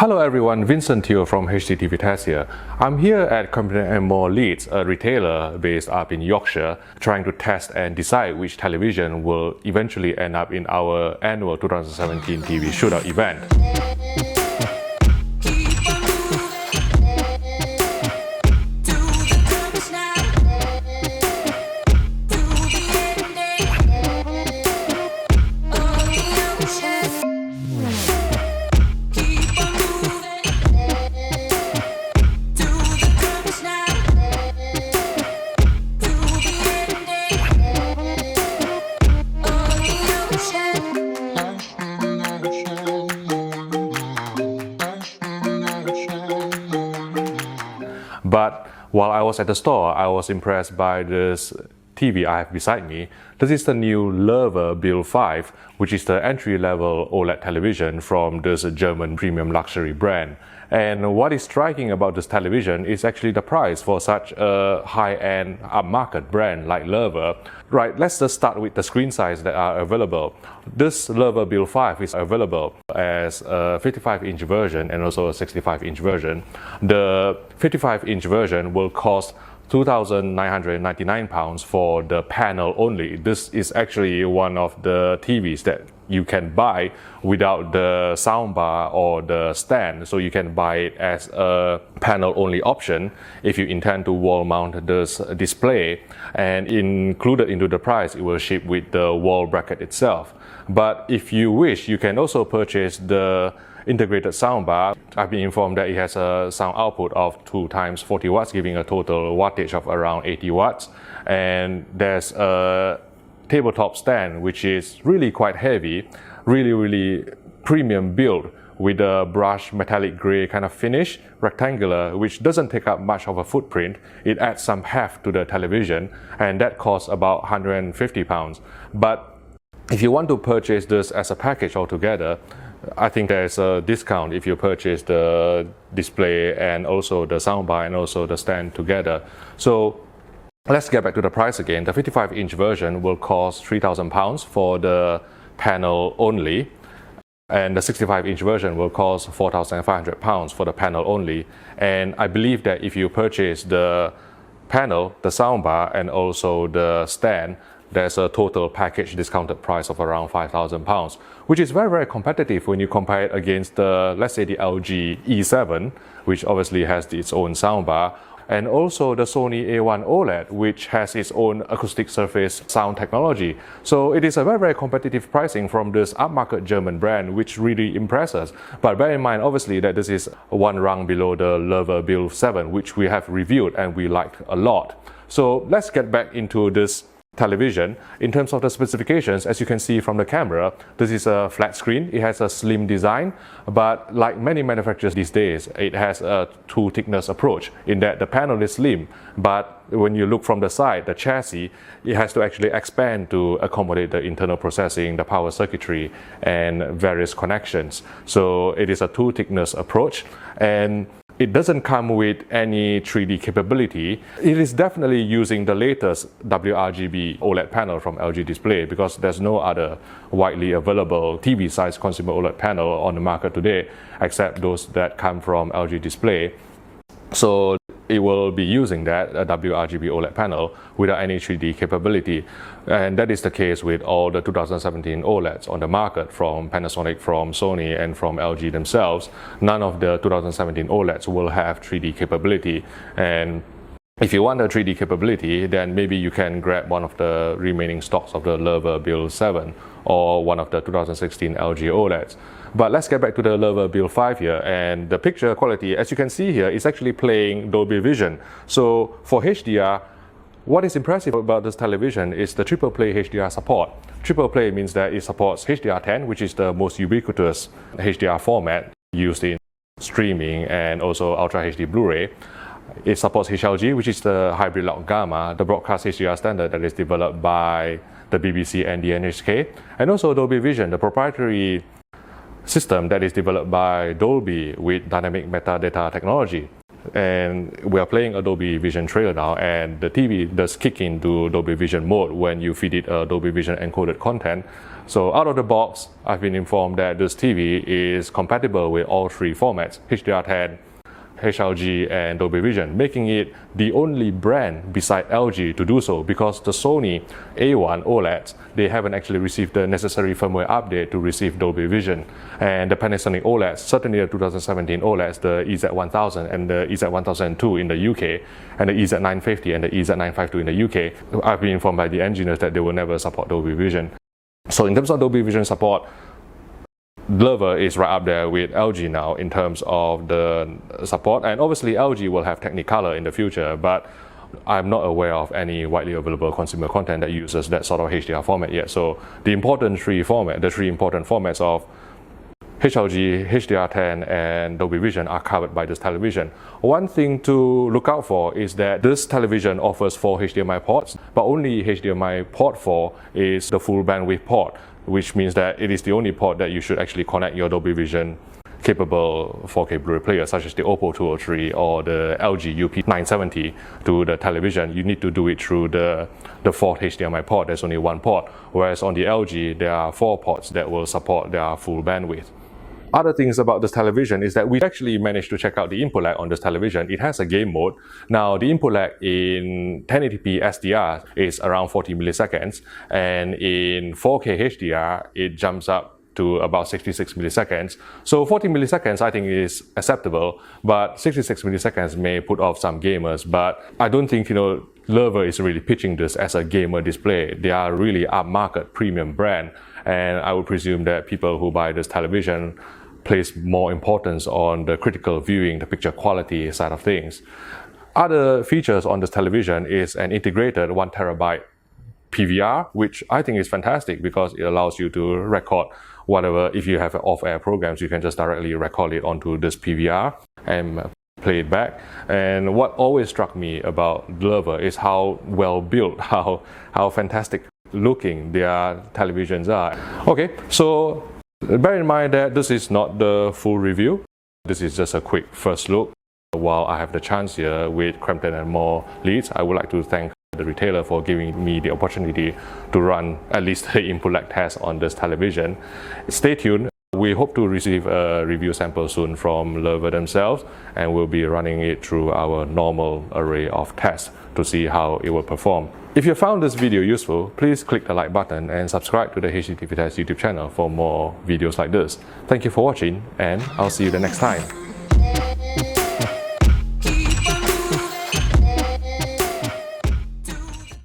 Hello everyone, Vincent here from HDTV Test here. I'm here at Company More Leeds, a retailer based up in Yorkshire, trying to test and decide which television will eventually end up in our annual 2017 TV shootout event. But while I was at the store, I was impressed by this TV I have beside me. This is the new Loewe Bild 5, which is the entry-level OLED television from this German premium luxury brand. And what is striking about this television is actually the price for such a high-end upmarket brand like Loewe. Right, let's just start with the screen size that are available. This Loewe Bild 5 is available as a 55-inch version and also a 65-inch version. The 55-inch version will cost £2,999 for the panel only. This is actually one of the TVs that you can buy without the soundbar or the stand, so you can buy it as a panel only option if you intend to wall mount this display, and included into the price it will ship with the wall bracket itself. But if you wish, you can also purchase the integrated soundbar. I've been informed that it has a sound output of 2 times 40 watts, giving a total wattage of around 80 watts. And there's a tabletop stand which is really quite heavy, really premium build with a brushed metallic grey kind of finish, rectangular, which doesn't take up much of a footprint. It adds some heft to the television, and that costs about £150. But if you want to purchase this as a package altogether, I think there's a discount if you purchase the display and also the soundbar and also the stand together. So let's get back to the price again. The 55-inch version will cost £3,000 for the panel only, and the 65-inch version will cost £4,500 for the panel only. And I believe that if you purchase the panel, the soundbar and also the stand, there's a total package discounted price of around £5,000, which is very competitive when you compare it against the, let's say, the LG E7, which obviously has its own soundbar, and also the Sony A1 OLED, which has its own acoustic surface sound technology. So it is a very competitive pricing from this upmarket German brand, which really impresses. But bear in mind, obviously, that this is one rung below the Loewe Bild 7, which we have reviewed and we liked a lot. So let's get back into this television. In terms of the specifications, as you can see from the camera, this is a flat screen. It has a slim design, but like many manufacturers these days, it has a 2 thickness approach in that the panel is slim, but when you look from the side, the chassis, it has to actually expand to accommodate the internal processing, the power circuitry and various connections. So it is a 2 thickness approach, and it doesn't come with any 3D capability. It is definitely using the latest WRGB OLED panel from LG Display, because there's no other widely available TV-sized consumer OLED panel on the market today except those that come from LG Display. So it will be using that WRGB OLED panel without any 3D capability. And that is the case with all the 2017 OLEDs on the market from Panasonic, from Sony and from LG themselves. None of the 2017 OLEDs will have 3D capability. And if you want a 3D capability, then maybe you can grab one of the remaining stocks of the Loewe Bild 7 or one of the 2016 LG OLEDs. But let's get back to the Loewe Bild 5 here, and the picture quality, as you can see here, is actually playing Dolby Vision. So for HDR, what is impressive about this television is the triple play HDR support. Triple play means that it supports HDR10, which is the most ubiquitous HDR format used in streaming and also Ultra HD Blu-ray. It supports HLG, which is the hybrid loud gamma, the broadcast HDR standard that is developed by the BBC and the NHK, and also Dolby Vision, the proprietary system that is developed by Dolby with dynamic metadata technology. And we are playing a Dolby Vision trailer now, and the TV does kick into Dolby Vision mode when you feed it a Dolby Vision encoded content. So out of the box, I've been informed that this TV is compatible with all three formats, HDR10, HLG and Dolby Vision, making it the only brand beside LG to do so, because the Sony A1 OLEDs, they haven't actually received the necessary firmware update to receive Dolby Vision. And the Panasonic OLEDs, certainly the 2017 OLEDs, the EZ1000 and the EZ1002 in the UK, and the EZ950 and the EZ952 in the UK, I've been informed by the engineers that they will never support Dolby Vision. So in terms of Dolby Vision support, Loewe is right up there with LG now in terms of the support, and obviously LG will have Technicolor in the future, but I'm not aware of any widely available consumer content that uses that sort of HDR format yet. So the three important formats of HLG, HDR10 and Dolby Vision are covered by this television. One thing to look out for is that this television offers 4 HDMI ports, but only HDMI port 4 is the full bandwidth port, which means that it is the only port that you should actually connect your Dolby Vision capable 4K Blu-ray players such as the Oppo 203 or the LG UP970 to the television. You need to do it through the fourth HDMI port. There's only one port, whereas on the LG there are 4 ports that will support their full bandwidth. Other things about this television is that we actually managed to check out the input lag on this television. It has a game mode. Now the input lag in 1080p SDR is around 40 milliseconds, and in 4K HDR it jumps up to about 66 milliseconds. So 40 milliseconds I think is acceptable, but 66 milliseconds may put off some gamers. But I don't think, Loewe is really pitching this as a gamer display. They are really upmarket premium brand, and I would presume that people who buy this television place more importance on the critical viewing, the picture quality side of things. Other features on this television is an integrated 1 terabyte PVR, which I think is fantastic because it allows you to record whatever. If you have off-air programs, you can just directly record it onto this PVR and play it back. And what always struck me about Loewe is how well built, how fantastic looking their televisions are. Okay, so bear in mind that this is not the full review. This is just a quick first look. While I have the chance here with Crampton and More Leeds, I would like to thank the retailer for giving me the opportunity to run at least the input lag test on this television. Stay tuned. We hope to receive a review sample soon from Loewe themselves, and we'll be running it through our normal array of tests to see how it will perform. If you found this video useful, please click the like button and subscribe to the HDTV Test YouTube channel for more videos like this. Thank you for watching, and I'll see you the next time.